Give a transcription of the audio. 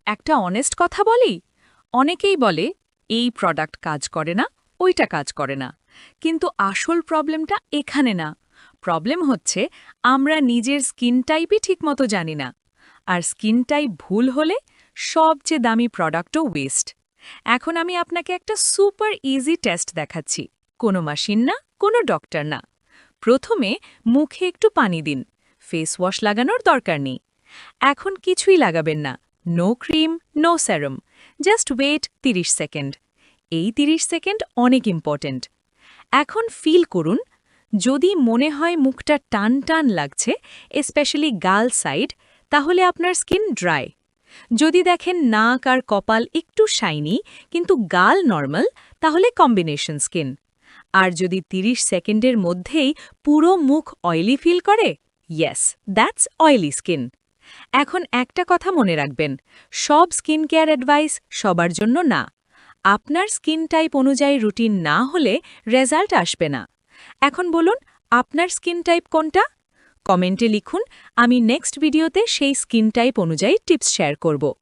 একটা অনেস্ট কথা বলি, অনেকেই বলে এই প্রোডাক্ট কাজ করে না, ওইটা কাজ করে না। কিন্তু আসল প্রবলেমটা এখানে না। প্রবলেম হচ্ছে আমরা নিজের স্কিন টাইপই ঠিকমতো জানি না। আর স্কিন টাইপ ভুল হলে সবচেয়ে দামি প্রোডাক্টও ওয়েস্ট। এখন আমি আপনাকে একটা সুপার ইজি টেস্ট দেখাচ্ছি। কোনো মেশিন না, কোনো ডক্টর না। প্রথমে মুখে একটু পানি দিন। ফেস ওয়াশ লাগানোর দরকার নেই। এখন কিছুই লাগাবেন না। No cream, no serum. Just wait 30 second. এই 30 সেকেন্ড অনেক ইম্পর্ট্যান্ট। এখন ফিল করুন, যদি মনে হয় মুখটা টান টান লাগছে, স্পেশালি গাল সাইড, তাহলে আপনার স্কিন ড্রাই। যদি দেখেন নাক আর কপাল একটু শাইনি কিন্তু গাল নরমাল, তাহলে কম্বিনেশন স্কিন। আর যদি 30 সেকেন্ডের মধ্যেই পুরো মুখ অয়েলি ফিল করে, ইয়েস, দ্যাটস অয়েলি স্কিন। এখন একটা কথা মনে রাখবেন, সব স্কিন কেয়ার অ্যাডভাইস সবার জন্য না। আপনার স্কিন টাইপ অনুযায়ী রুটিন না হলে রেজাল্ট আসবে না। এখন বলুন, আপনার স্কিন টাইপ কোনটা? কমেন্টে লিখুন, আমি নেক্সট ভিডিওতে সেই স্কিন টাইপ অনুযায়ী টিপস শেয়ার করব।